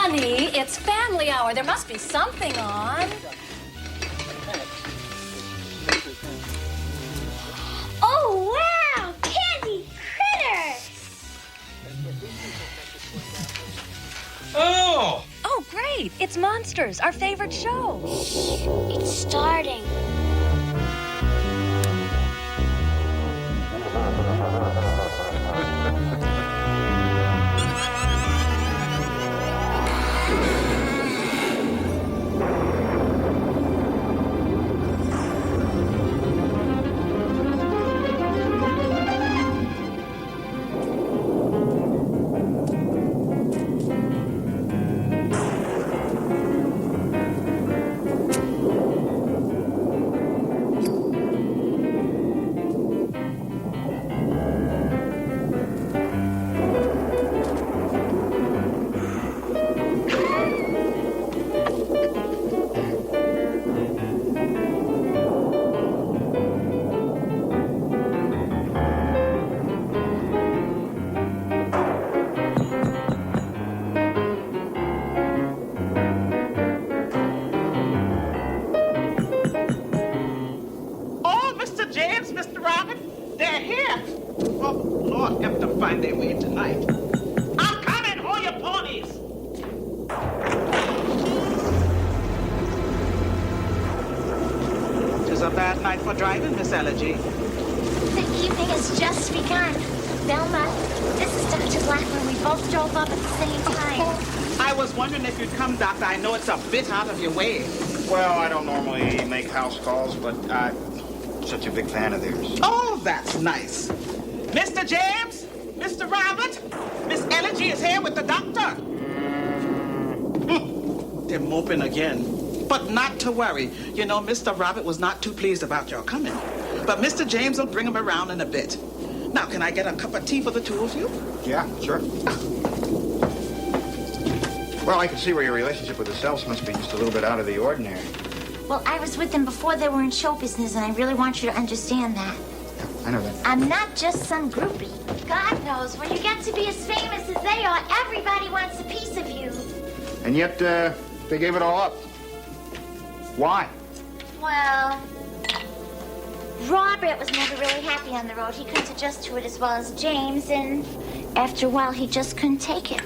Honey, it's family hour. There must be something on. Oh, wow! Candy critters! Oh! Oh, great. It's Monsters, our favorite show. It's starting. Find their way tonight. I'm coming, hold your ponies! Tis a bad night for driving, Miss Elegy. The evening has just begun. Velma, this is Dr. Blackman. We both drove up at the same time. I was wondering if you'd come, Doctor. I know it's a bit out of your way. Well, I don't normally make house calls, but I'm such a big fan of theirs. Oh, that's nice. Mr. James? Mr. Robert? Miss Elegy is here with the doctor. They're moping again. But not to worry. You know, Mr. Robert was not too pleased about your coming. But Mr. James will bring him around in a bit. Now, can I get a cup of tea for the two of you? Yeah, sure. Well, I can see where your relationship with the Selfs must be just a little bit out of the ordinary. Well, I was with them before they were in show business, and I really want you to understand that. I know that. I'm not just some groupie. God knows, when you get to be as famous as they are, everybody wants a piece of you. And yet, they gave it all up. Why? Well, Robert was never really happy on the road. He couldn't adjust to it as well as James, and after a while, he just couldn't take it.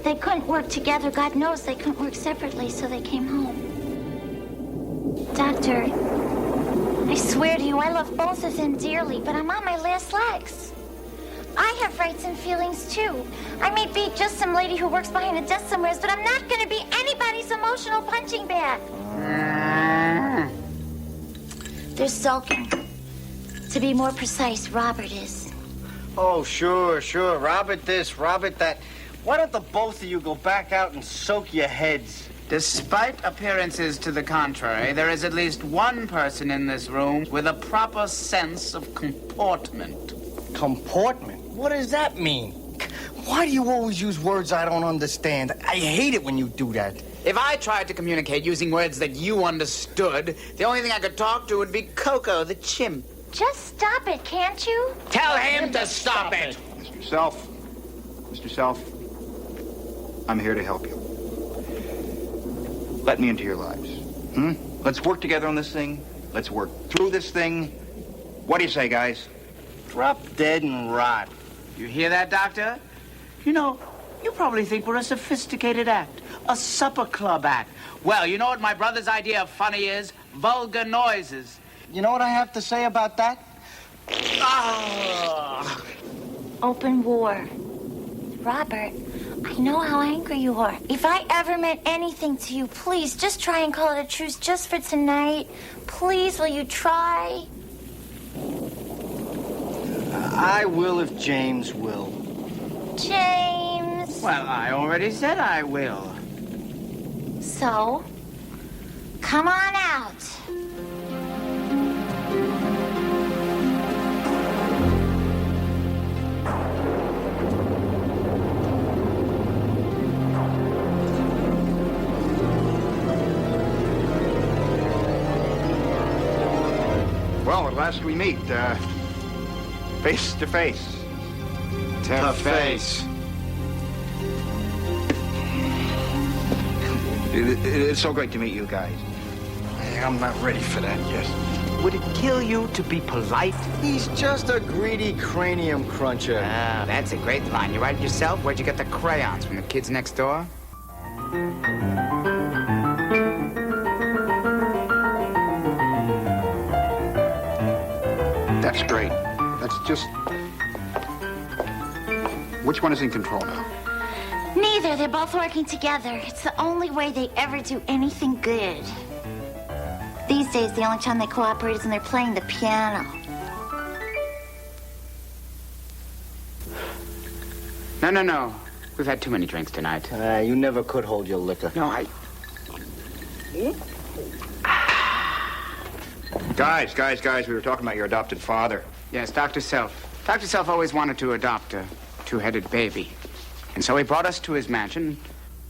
They couldn't work together. God knows they couldn't work separately, so they came home. Doctor, I swear to you, I love both of them dearly, but I'm on my last legs. I have rights and feelings, too. I may be just some lady who works behind a desk somewhere, but I'm not going to be anybody's emotional punching bag. They're sulking. To be more precise, Robert is. Oh, sure. Robert this, Robert that. Why don't the both of you go back out and soak your heads? Despite appearances to the contrary, there is at least one person in this room with a proper sense of comportment. Comportment? What does that mean? Why do you always use words I don't understand? I hate it when you do that. If I tried to communicate using words that you understood, the only thing I could talk to would be Coco the chimp. Just stop it, can't you? Tell him to stop it! Mr. Self, I'm here to help you. Let me into your lives. Let's work together on this thing. Let's work through this thing. What do you say, guys? Drop dead and rot. You hear that, Doctor? You know, you probably think we're a sophisticated act, a supper club act. Well, you know what my brother's idea of funny is? Vulgar noises. You know what I have to say about that? Open war. Robert, I know how angry you are. If I ever meant anything to you, please, just try and call it a truce just for tonight. Please, will you try? I will if James will. James. Well, I already said I will. So, come on out. Well, at last we meet, face to face. Tough face. It's so great to meet you guys. Hey, I'm not ready for that yet. Would it kill you to be polite? He's just a greedy cranium cruncher. Ah, that's a great line. You write it yourself? Where'd you get the crayons? From the kids next door? That's great. That's just... Which one is in control now? Neither. They're both working together. It's the only way they ever do anything good. These days, the only time they cooperate is when they're playing the piano. No. We've had too many drinks tonight. You never could hold your liquor. No, I... Guys, we were talking about your adopted father. Yes, Dr. Self. Dr. Self always wanted to adopt a two-headed baby. And so he brought us to his mansion,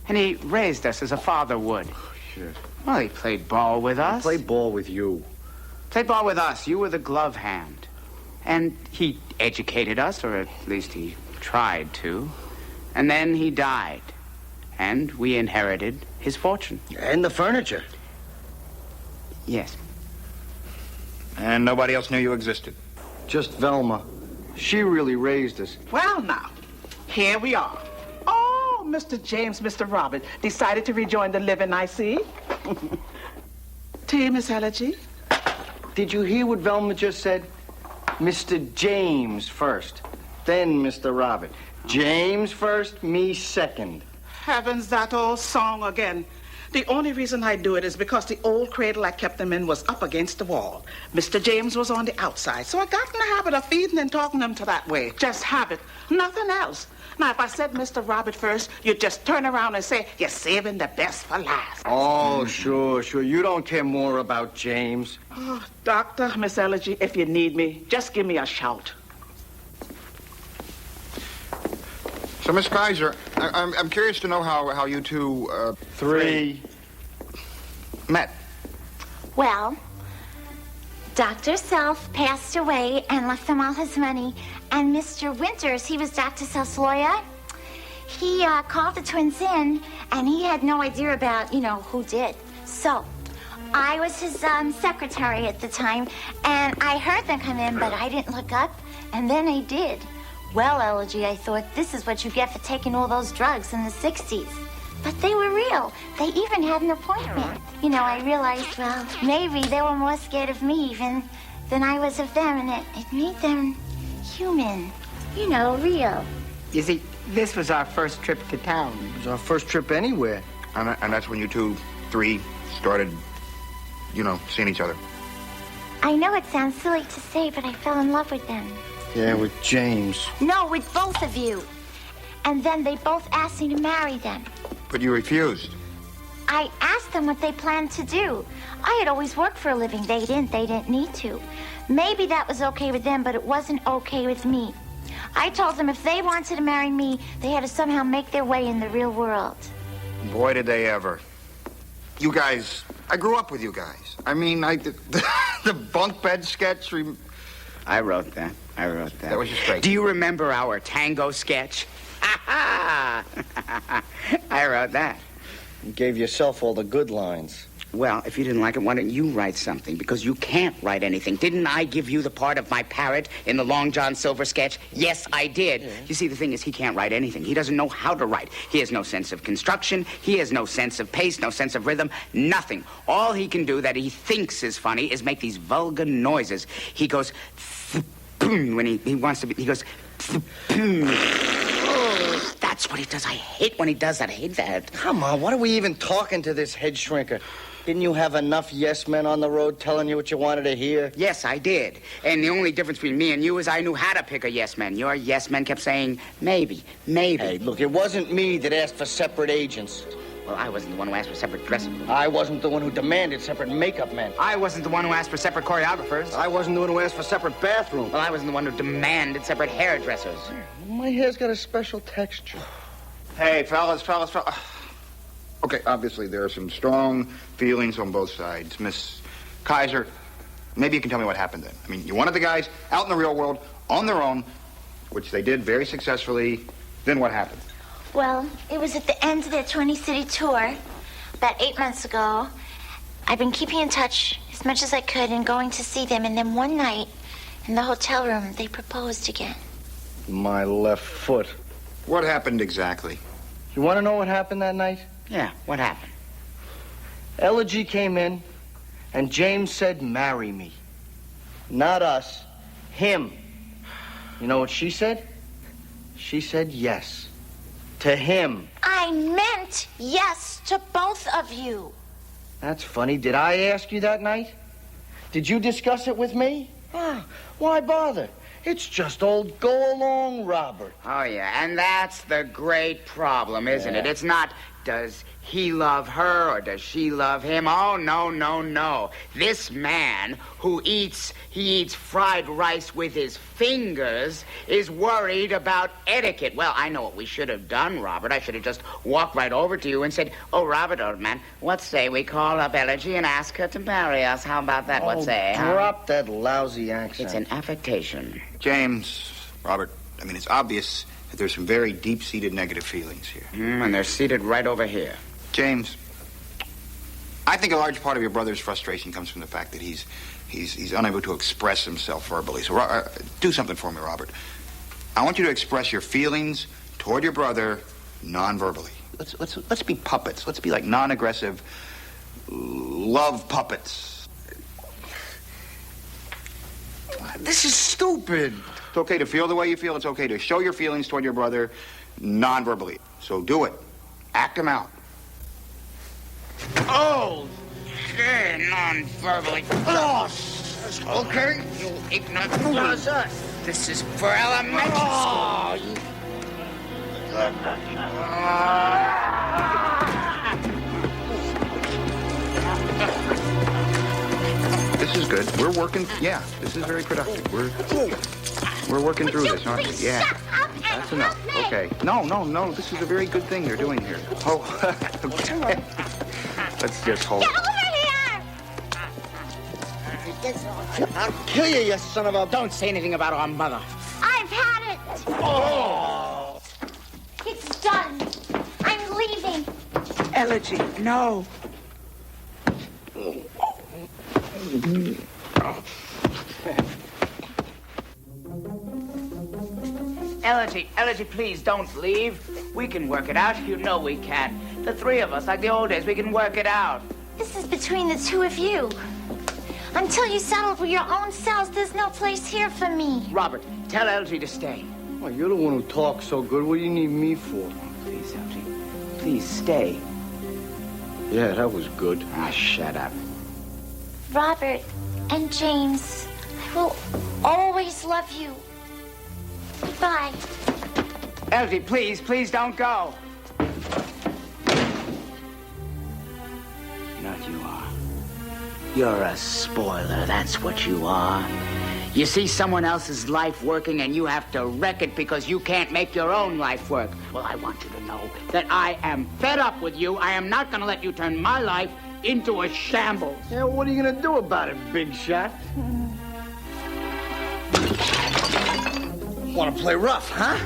and he raised us as a father would. Oh, shit. Well, he played ball with us. Play ball with you. Played ball with us. You were the glove hand. And he educated us, or at least he tried to. And then he died. And we inherited his fortune. And the furniture. Yes. And nobody else knew you existed. Just Velma. She really raised us. Well, now, here we are. Oh, Mr. James, Mr. Robert decided to rejoin the living, I see. Tea, Miss Elegy? Did you hear what Velma just said? Mr. James first, then Mr. Robert. James first, me second. Heavens, that old song again. The only reason I do it is because the old cradle I kept them in was up against the wall. Mr. James was on the outside, so I got in the habit of feeding and talking them to that way. Just habit, nothing else. Now, if I said Mr. Robert first, you'd just turn around and say, you're saving the best for last. Oh, sure. You don't care more about James. Oh, Doctor, Miss Elegy, if you need me, just give me a shout. So, Miss Kaiser, I'm curious to know how you two, met. Well, Dr. Self passed away and left them all his money. And Mr. Winters, he was Dr. Self's lawyer. He called the twins in, and he had no idea about, who did. So, I was his secretary at the time, and I heard them come in, but I didn't look up, and then I did. Well, Elegy, I thought, this is what you get for taking all those drugs in the 60s. But they were real. They even had an appointment. I realized, well, maybe they were more scared of me even than I was of them, and it made them human. Real. You see, this was our first trip to town. It was our first trip anywhere. And that's when you three started, seeing each other. I know it sounds silly to say, but I fell in love with them. Yeah, with James. No, with both of you. And then they both asked me to marry them. But you refused. I asked them what they planned to do. I had always worked for a living. They didn't need to. Maybe that was okay with them, but it wasn't okay with me. I told them if they wanted to marry me, they had to somehow make their way in the real world. Boy, did they ever. You guys, I grew up with you guys. I mean, the bunk bed sketch. I wrote that. That was just great. Do you remember our tango sketch? I wrote that. You gave yourself all the good lines. Well, if you didn't like it, why don't you write something? Because you can't write anything. Didn't I give you the part of my parrot in the Long John Silver sketch? Yes, I did. Yeah. You see, the thing is, he can't write anything. He doesn't know how to write. He has no sense of construction. He has no sense of pace, no sense of rhythm, nothing. All he can do that he thinks is funny is make these vulgar noises. He goes, when he wants to be, he goes, that's what he does. I hate when he does that. I hate that. Come on, what are we even talking to this head shrinker? Didn't you have enough yes men on the road telling you what you wanted to hear? Yes, I did. And the only difference between me and you is I knew how to pick a yes man. Your yes men kept saying, maybe. Hey, look, it wasn't me that asked for separate agents. Well, I wasn't the one who asked for separate dressing rooms. I wasn't the one who demanded separate makeup men. I wasn't the one who asked for separate choreographers. I wasn't the one who asked for separate bathrooms. Well, I wasn't the one who demanded separate hairdressers. My hair's got a special texture. Hey, fellas. Okay, obviously there are some strong feelings on both sides. Miss Kaiser, maybe you can tell me what happened then. I mean, you wanted the guys out in the real world on their own, which they did very successfully. Then what happened? Well, it was at the end of their 20-city tour. about 8 months ago. I've been keeping in touch as much as I could and going to see them. And then one night, in the hotel room, they proposed again. My left foot. What happened exactly? You want to know what happened that night? Yeah, what happened? Elegy came in, and James said, marry me. Not us, him. You know what she said? She said yes. To him. I meant yes to both of you. That's funny. Did I ask you that night? Did you discuss it with me? Why bother? It's just old go-along Robert. Oh, yeah, and that's the great problem, isn't it? It's not, does he love her or does she love him? Oh, no, no, no. This man who eats fried rice with his fingers is worried about etiquette. Well, I know what we should have done, Robert. I should have just walked right over to you and said, oh, Robert, old man, what say we call up Elegy and ask her to marry us? How about that? What say, huh? Drop that lousy accent. It's an affectation. James, Robert, I mean, it's obvious that there's some very deep-seated negative feelings here. And they're seated right over here. James, I think a large part of your brother's frustration comes from the fact that he's unable to express himself verbally. So do something for me, Robert. I want you to express your feelings toward your brother non-verbally. Let's be puppets. Let's be like non-aggressive love puppets. This is stupid. It's okay to feel the way you feel. It's okay to show your feelings toward your brother non-verbally. So do it. Act them out. Oh, Non-verbally. oh, okay. You ignorant fool. This is for elementary school. This is good. We're working. Yeah, this is very productive. We're working through this, aren't we? Yeah. That's enough. Okay. No. This is a very good thing you're doing here. Oh, okay. Let's just hold. Get over here! I'll kill you, you son of a... Don't say anything about our mother. I've had it. Oh! It's done. I'm leaving. Elegy, no. Elegy, please don't leave. We can work it out. You know we can. The three of us, like the old days, we can work it out. This is between the two of you. Until you settle for your own selves, there's no place here for me. Robert, tell Elegy to stay. Well, you're the one who talks so good. What do you need me for? Please, Elegy. Please stay. Yeah, that was good. Shut up. Robert and James, I will always love you. Goodbye. Elegy, please don't go. You know what you are? You're a spoiler, that's what you are. You see someone else's life working and you have to wreck it because you can't make your own life work. Well, I want you to know that I am fed up with you. I am not going to let you turn my life into a shambles. Yeah, what are you gonna do about it, big shot? Want to play rough, huh?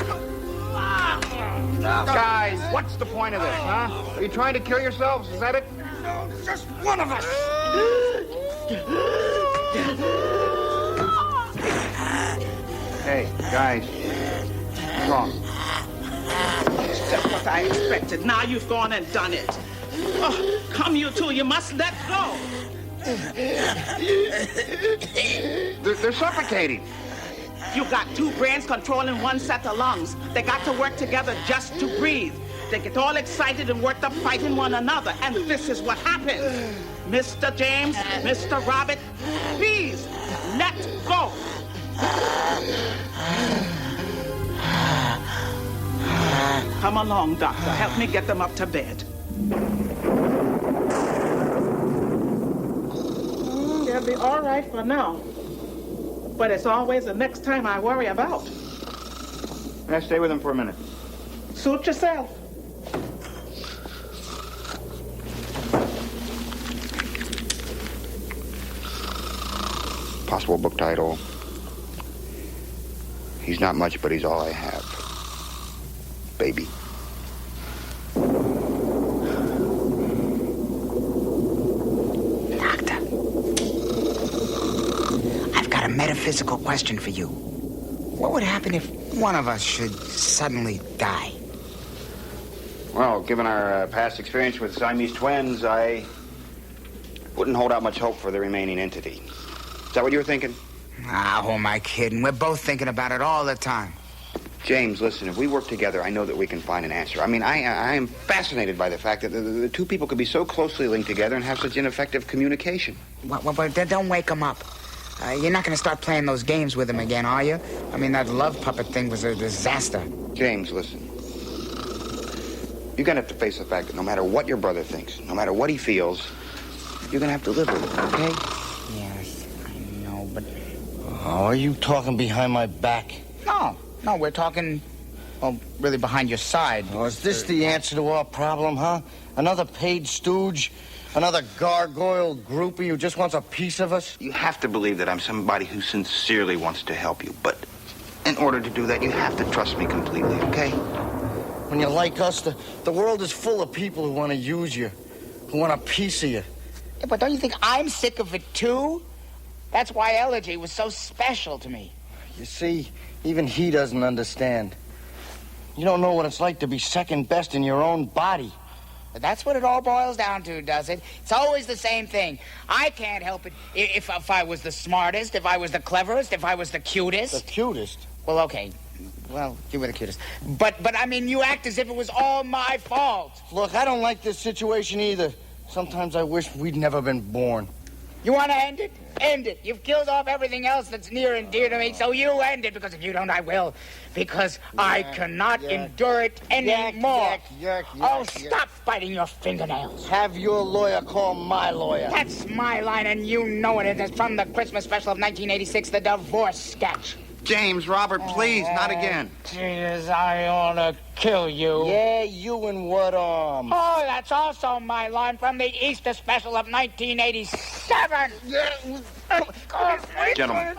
Guys, what's the point of this, huh? Are you trying to kill yourselves? Is that it? No, just one of us. Hey, guys. What's wrong? It's just what I expected. Now you've gone and done it. Oh, come you two, you must let go. They're suffocating. You got two brains controlling one set of lungs. They got to work together just to breathe. They get all excited and worked up fighting one another. And this is what happens. Mr. James, Mr. Robert, please let go. Come along, Doctor. Help me get them up to bed. They'll be all right for now. But it's always the next time I worry about. Can I stay with him for a minute? Suit yourself. Possible book title. He's not much, but he's all I have. Baby. metaphysical question for you. What would happen if one of us should suddenly die? Well, given our past experience with Siamese twins, I wouldn't hold out much hope for the remaining entity. Is that what you were thinking? Ah, who am I kidding? We're both thinking about it all the time. James, listen, if we work together, I know that we can find an answer. I mean, I am fascinated by the fact that the two people could be so closely linked together and have such ineffective communication. Well, don't wake him up. You're not going to start playing those games with him again, are you? I mean, that love puppet thing was a disaster. James, listen. You're going to have to face the fact that no matter what your brother thinks, no matter what he feels, you're going to have to live with it, okay? Yes, I know, but... Oh, are you talking behind my back? No, we're talking, well, really behind your side. Oh, is this the answer to our problem, huh? Another paid stooge? Another gargoyle groupie who just wants a piece of us? You have to believe that I'm somebody who sincerely wants to help you, but in order to do that, you have to trust me completely, okay? When you're like us, the world is full of people who want to use you, who want a piece of you. Yeah, but don't you think I'm sick of it, too? That's why Elegy was so special to me. You see, even he doesn't understand. You don't know what it's like to be second best in your own body. But that's what it all boils down to, does it? It's always the same thing. I can't help it if I was the smartest, if I was the cleverest, if I was the cutest. The cutest? Well, okay. Well, you were the cutest. But I mean, you act as if it was all my fault. Look, I don't like this situation either. Sometimes I wish we'd never been born. You want to end it? End it. You've killed off everything else that's near and dear to me, so you end it, because if you don't, I will. Because I cannot endure it anymore. Oh, stop biting your fingernails. Have your lawyer call my lawyer. That's my line, and you know it. It's from the Christmas special of 1986, the divorce sketch. James, Robert, please, not again. Jesus, I ought to kill you. Yeah, you and what arm? Oh, that's also my line from the Easter special of 1987. Gentlemen,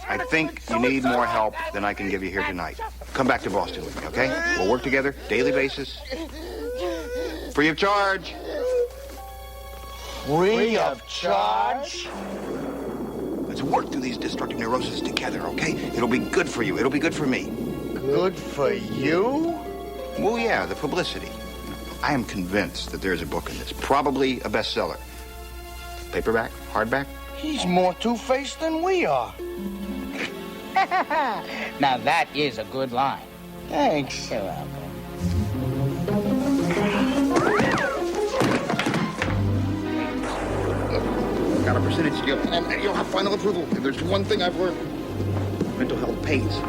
I think you need more help than I can give you here tonight. Come back to Boston with me, okay? We'll work together, daily basis. Free of charge. Free of charge? Let's work through these destructive neuroses together, okay? It'll be good for you. It'll be good for me. Good for you? Well, yeah, the publicity. I am convinced that there's a book in this. Probably a bestseller. Paperback? Hardback? He's more two-faced than we are. Now that is a good line. Thanks. You're welcome. Got a percentage deal, and you'll have final approval. If there's one thing I've learned, mental health pays.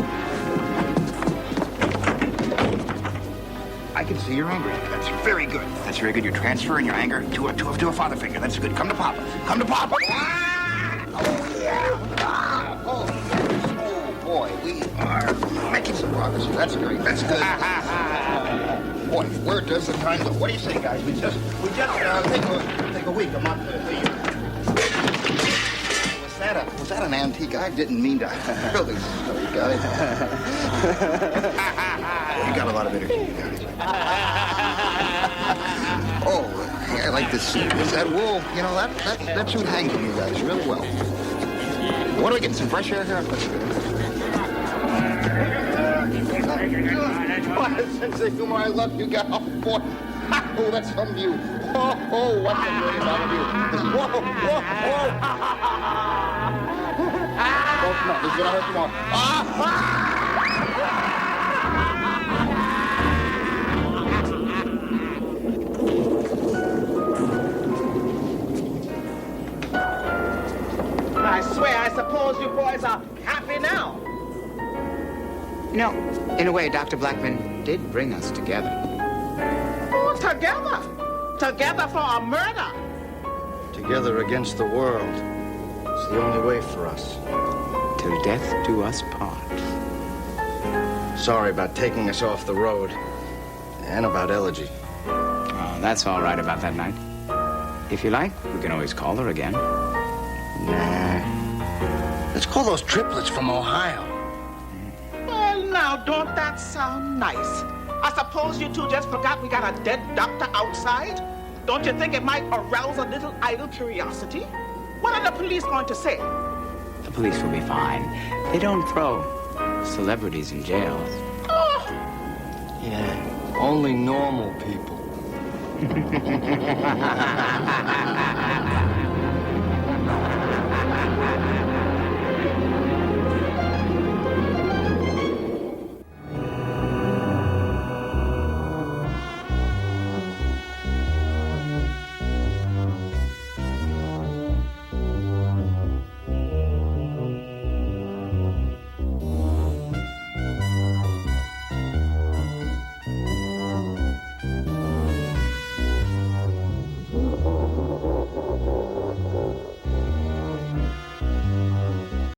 I can see you're angry. That's very good. That's very good. You're transferring your anger to a father figure. That's good. Come to Papa. Come to Papa. Ah! Oh, yeah. Ah! Oh, yes. Oh, boy. We are making some progress here. That's great. That's good. Boy, where does the time go? What do you say, guys? We just take a week, a month to leave. Was that an antique? I didn't mean to. Really sorry, guys. You got a lot of energy, guys. Oh, I like this suit. Is that wool? You know, that suit hangs on you guys really well. What are we getting? Some fresh air here? Sense of humor, I love you guys. Oh, boy. Oh, that's from you. Oh, what's a million dollar view? Whoa, whoa, whoa. Oh, no, this is gonna hurt you more. I swear, I suppose you boys are happy now. No, in a way, Dr. Blackman did bring us together. Oh, together. Together for a murder. Together against the world. It's the only way for us. Till death do us part. Sorry about taking us off the road. And about Elegy. Oh, that's all right about that night. If you like, we can always call her again. Nah. Let's call those triplets from Ohio. Well, now, don't that sound nice? I suppose you two just forgot we got a dead doctor outside? Don't you think it might arouse a little idle curiosity? What are the police going to say? The police will be fine. They don't throw celebrities in jails. Yeah, only normal people.